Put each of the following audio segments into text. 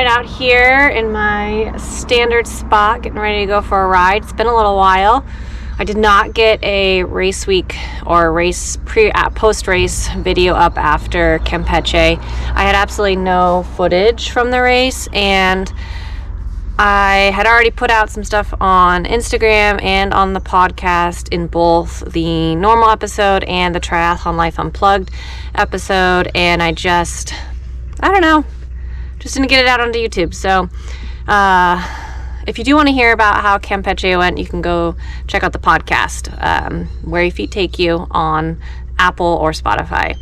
right out here in my standard spot, getting ready to go for a ride. It's been a little while. I did not get a race week or post-race video up after Campeche. I had absolutely no footage from the race, and I had already put out some stuff on Instagram and on the podcast in both the normal episode and the Triathlon Life Unplugged episode, and I just didn't get it out onto YouTube. So if you do want to hear about how Campeche went, you can go check out the podcast, Where Your Feet Take You, on Apple or Spotify.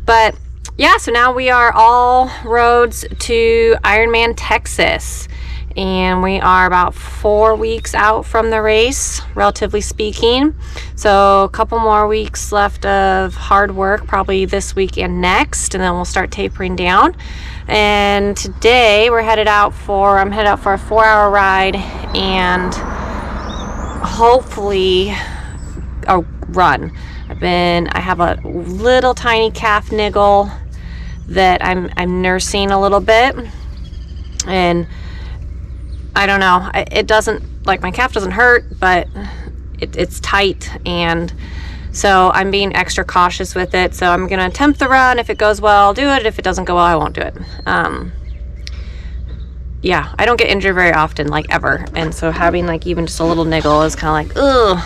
But yeah, so now we are all roads to Ironman Texas. And we are about 4 weeks out from the race, relatively speaking. So a couple more weeks left of hard work, probably this week and next, and then we'll start tapering down. And today I'm headed out for a 4-hour ride and hopefully a run. I have a little tiny calf niggle that I'm nursing a little bit, and I don't know, it doesn't, like, my calf doesn't hurt, but it's tight, and so I'm being extra cautious with it. So I'm going to attempt the run. If it goes well, I'll do it. If it doesn't go well, I won't do it. Yeah, I don't get injured very often, like, ever, and so having, like, even just a little niggle is kind of like, ugh,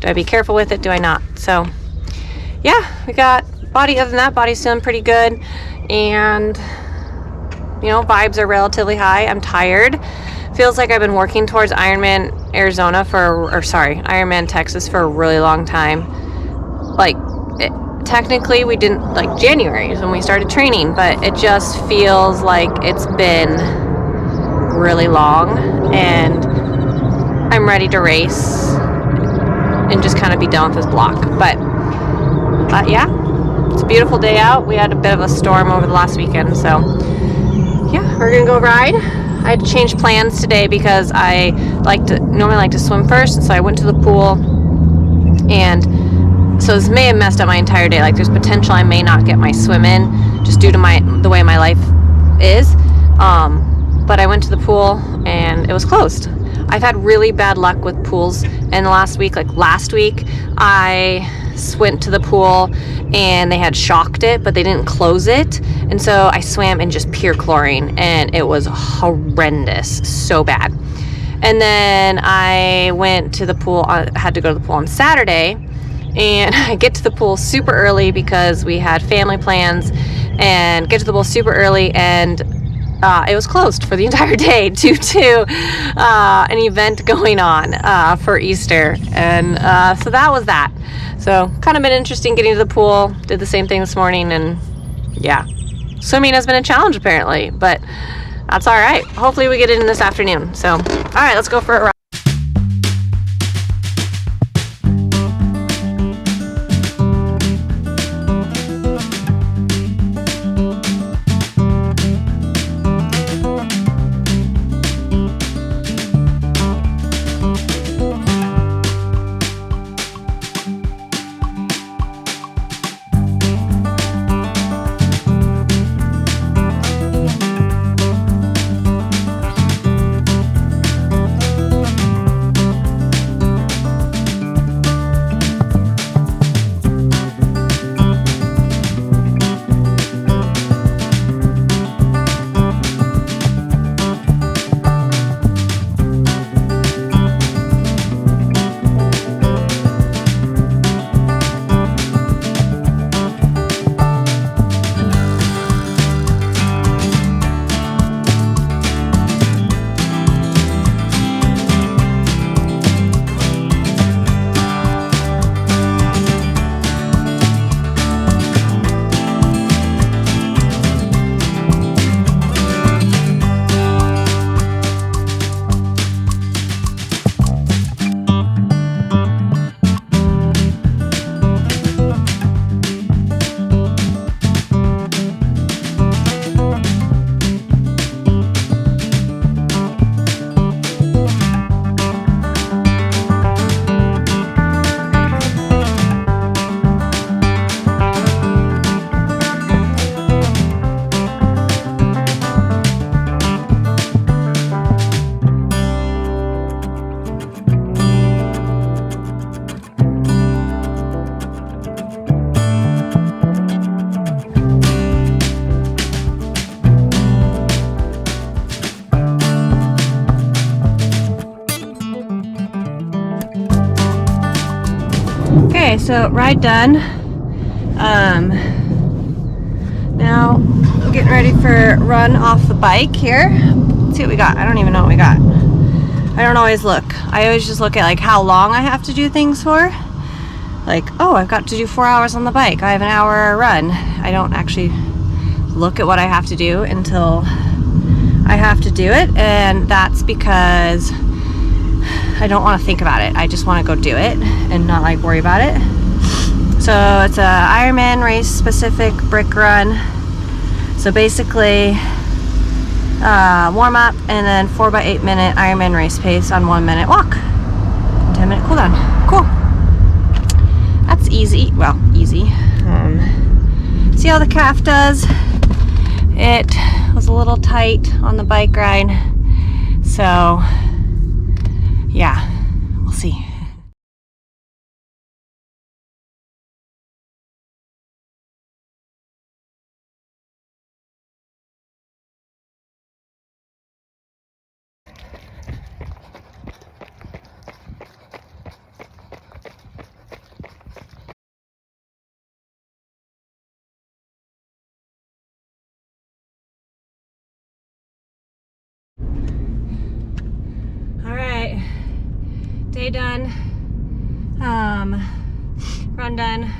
do I be careful with it? Do I not? So yeah, we got other than that, body's feeling pretty good, and vibes are relatively high. I'm tired. Feels like I've been working towards Ironman Texas for a really long time. Technically we didn't, January is when we started training, but it just feels like it's been really long, and I'm ready to race and just kind of be done with this block. But yeah, it's a beautiful day out. We had a bit of a storm over the last weekend, so yeah, we're gonna go ride. I had to change plans today because I normally like to swim first, so I went to the pool, and so this may have messed up my entire day. There's potential I may not get my swim in just due to the way my life is. But I went to the pool and it was closed. I've had really bad luck with pools in the last week. Last week, I went to the pool and they had shocked it, but they didn't close it, and so I swam in just pure chlorine, and it was horrendous, so bad. And then I went to the pool. I had to go to the pool on Saturday, and I get to the pool super early because we had family plans, and get to the pool super early, and it was closed for the entire day due to an event going on for Easter, and so that was that. So kind of been interesting getting to the pool. Did the same thing this morning, and yeah, swimming has been a challenge apparently, but that's all right. Hopefully we get it in this afternoon. So all right, let's go for a ride. So ride done. Now I'm getting ready for a run off the bike here. Let's see what we got. I don't even know what we got. I don't always look. I always just look at like how long I have to do things for. Like, oh, I've got to do 4 hours on the bike. I have an hour run. I don't actually look at what I have to do until I have to do it, and that's because I don't want to think about it. I just want to go do it and not like worry about it. So it's a Ironman race specific brick run. So basically warm up and then 4x8 minute Ironman race pace on 1 minute walk, 10-minute cool down. Cool. That's easy. Well, easy. See how the calf does? It was a little tight on the bike ride. So yeah, we'll see. Alright, day done, run done.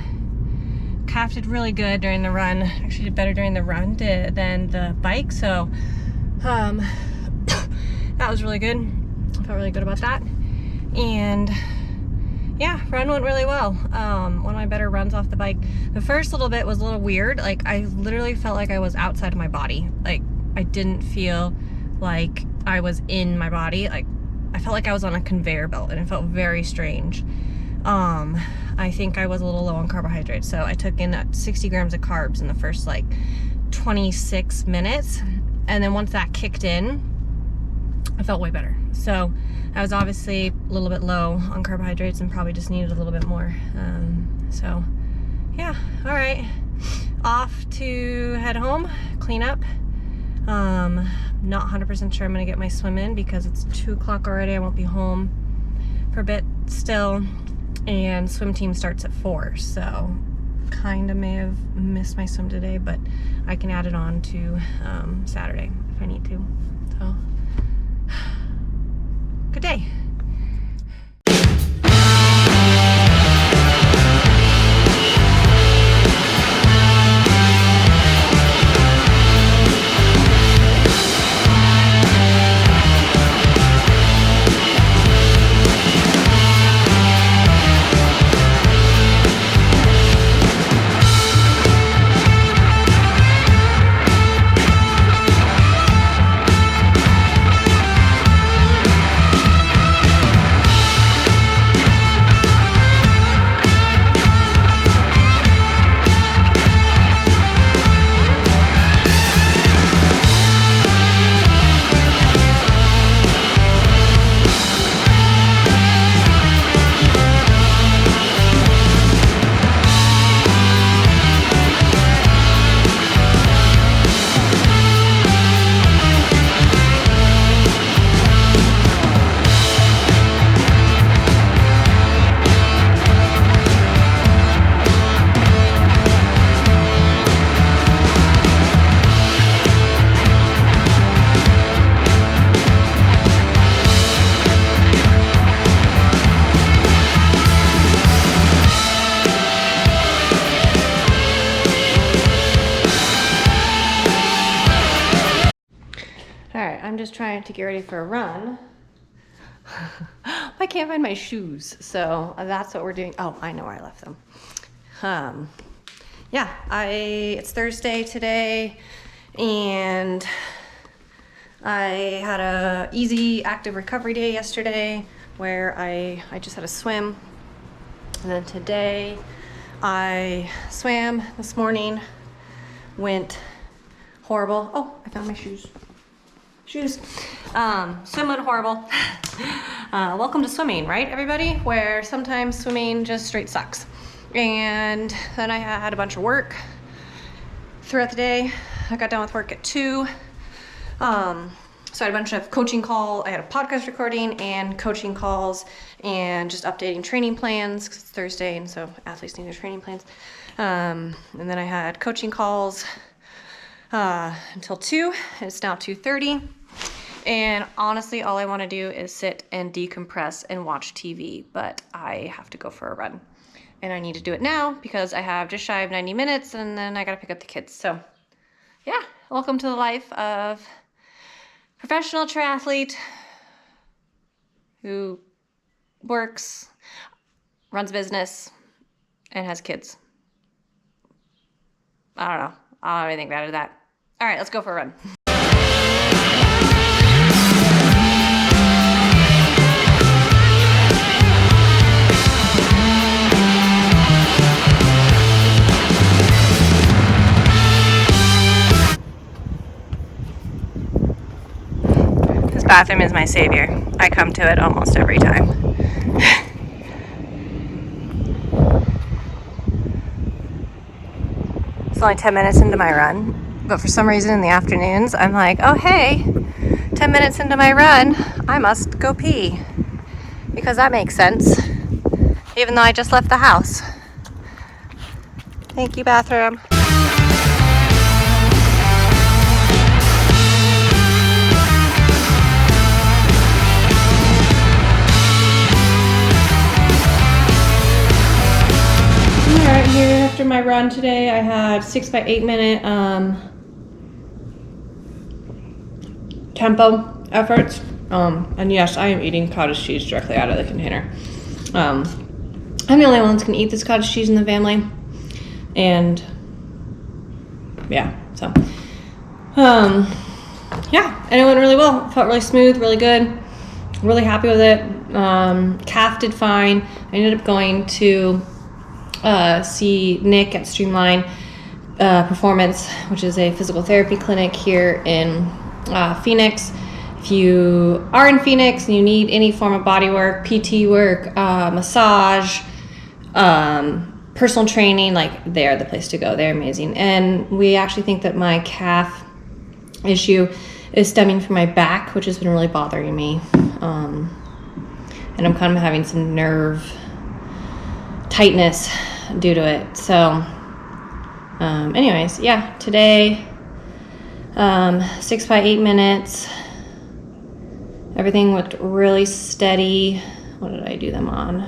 Calf did really good during the run, actually did better during the run than the bike, so that was really good. I felt really good about that. And yeah, run went really well. One of my better runs off the bike. The first little bit was a little weird. Like, I literally felt like I was outside of my body. Like, I didn't feel like I was in my body. Like, I felt like I was on a conveyor belt, and it felt very strange. I think I was a little low on carbohydrates, so I took in 60 grams of carbs in the first like 26 minutes, and then once that kicked in, I felt way better. So I was obviously a little bit low on carbohydrates and probably just needed a little bit more. So yeah, all right, off to head home, clean up. Not 100% sure I'm gonna get my swim in because it's 2 o'clock already. I won't be home for a bit still, and swim team starts at 4, so kind of may have missed my swim today, but I can add it on to Saturday if I need to. So good day. Alright, I'm just trying to get ready for a run. I can't find my shoes, so that's what we're doing. Oh, I know where I left them. Yeah, it's Thursday today, and I had a easy active recovery day yesterday where I just had a swim, and then today I swam this morning, went horrible. Oh, I found my shoes. Swim went horrible. Welcome to swimming, right, everybody? Where sometimes swimming just straight sucks. And then I had a bunch of work throughout the day. I got done with work at 2. So I had a bunch of coaching calls. I had a podcast recording and coaching calls and just updating training plans because it's Thursday and so athletes need their training plans. And then I had coaching calls until 2. It's now 2:30. And honestly, all I want to do is sit and decompress and watch TV, but I have to go for a run. And I need to do it now because I have just shy of 90 minutes and then I got to pick up the kids. So yeah, welcome to the life of professional triathlete who works, runs a business, and has kids. I don't know. I don't have anything better than that. All right, let's go for a run. This bathroom is my savior. I come to it almost every time. It's only 10 minutes into my run, but for some reason in the afternoons, I'm like, oh hey, 10 minutes into my run, I must go pee. Because that makes sense, even though I just left the house. Thank you, bathroom. Alright, here after my run today, I had 6 by 8 minute tempo efforts. And yes, I am eating cottage cheese directly out of the container. I'm the only one that can eat this cottage cheese in the family. And yeah, so yeah, and it went really well. Felt really smooth, really good. Really happy with it. Calf did fine. I ended up going to see Nick at Streamline Performance, which is a physical therapy clinic here in Phoenix. If you are in Phoenix and you need any form of body work, PT work, massage, personal training, like they're the place to go. They're amazing. And we actually think that my calf issue is stemming from my back, which has been really bothering me. And I'm kind of having some nerve tightness due to it. So anyways, yeah, today 6 by 8 minutes. Everything looked really steady. What did I do them on?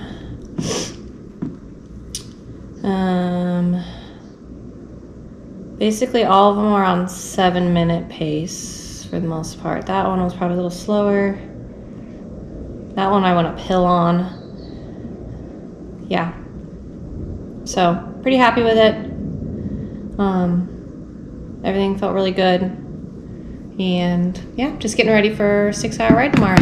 Basically all of them are on 7-minute pace for the most part. That one was probably a little slower. That one I went uphill on. Yeah. So pretty happy with it. Everything felt really good. And yeah, just getting ready for a 6-hour ride tomorrow.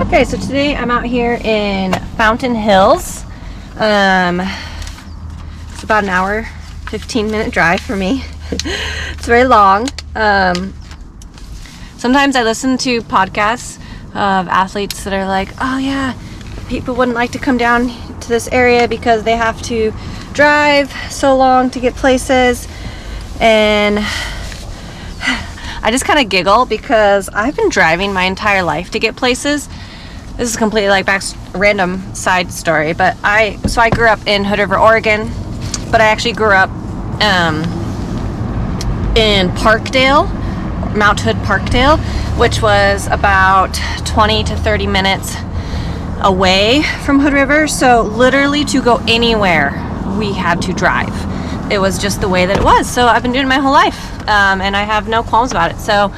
Okay, so today I'm out here in Fountain Hills. It's about an hour, 15-minute drive for me. It's very long. Sometimes I listen to podcasts of athletes that are like, oh yeah, people wouldn't like to come down to this area because they have to drive so long to get places. And I just kind of giggle because I've been driving my entire life to get places. This is completely like random side story, but I grew up in Hood River, Oregon, but I actually grew up in Parkdale, Mount Hood, Parkdale, which was about 20 to 30 minutes away from Hood River. So literally to go anywhere, we had to drive. It was just the way that it was. So I've been doing it my whole life, and I have no qualms about it. So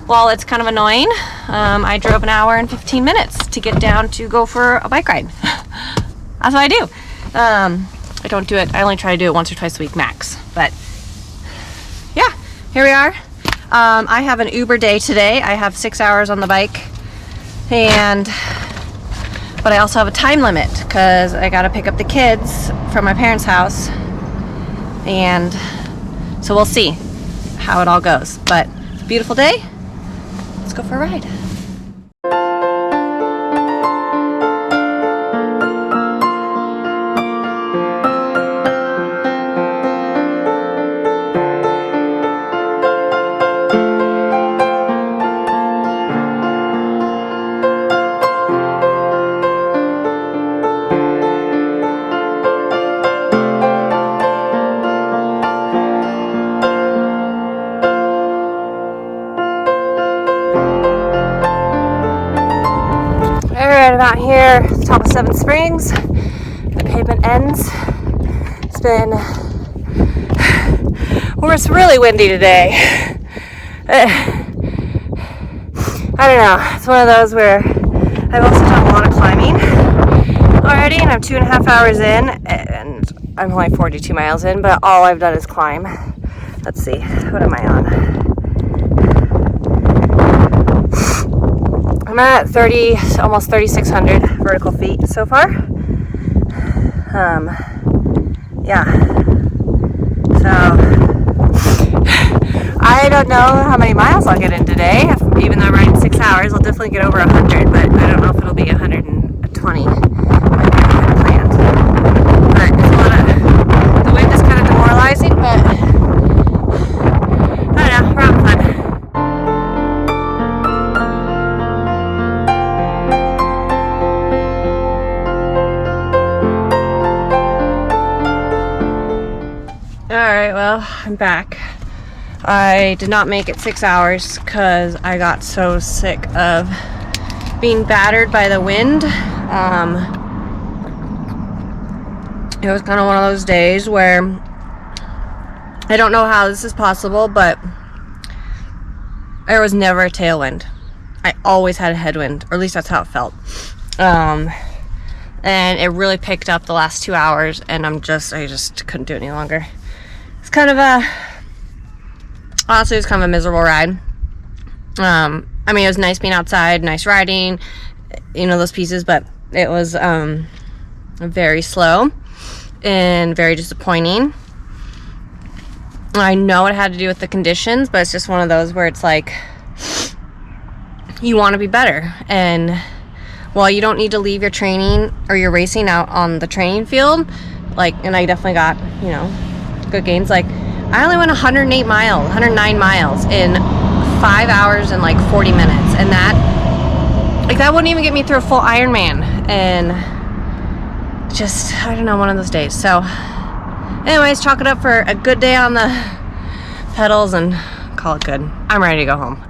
while it's kind of annoying, I drove an hour and 15 minutes to get down to go for a bike ride. That's what I do. I don't do it. I only try to do it once or twice a week max. But yeah, here we are. I have an Uber day today. I have 6 hours on the bike, but I also have a time limit because I gotta pick up the kids from my parents' house, and so we'll see how it all goes. But it's a beautiful day. Let's go for a ride. I'm out here, top of Seven Springs. The pavement ends. It's really windy today. I don't know. It's one of those where I've also done a lot of climbing already, and I'm 2.5 hours in, and I'm only 42 miles in, but all I've done is climb. Let's see, what am I on? I'm at almost 3,600 vertical feet so far. Yeah. So I don't know how many miles I'll get in today. Even though I'm riding 6 hours, I'll definitely get over 100, but I don't know if it'll be 120 like I had planned. But it's the wind is kind of demoralizing, but I don't know, we're having fun. Alright, well, I'm back. I did not make it 6 hours because I got so sick of being battered by the wind. It was kind of one of those days where I don't know how this is possible, but there was never a tailwind. I always had a headwind, or at least that's how it felt. And it really picked up the last 2 hours, and I just couldn't do it any longer. It's kind of honestly, it was kind of a miserable ride. I mean, it was nice being outside, nice riding, those pieces, but it was very slow and very disappointing. I know it had to do with the conditions, but it's just one of those where it's like, you want to be better, and while you don't need to leave your training or your racing out on the training field, and I definitely got, good gains. I only went 109 miles in 5 hours and 40 minutes, and that wouldn't even get me through a full Ironman, and just, I don't know, one of those days. So anyways, chalk it up for a good day on the pedals and call it good. I'm ready to go home.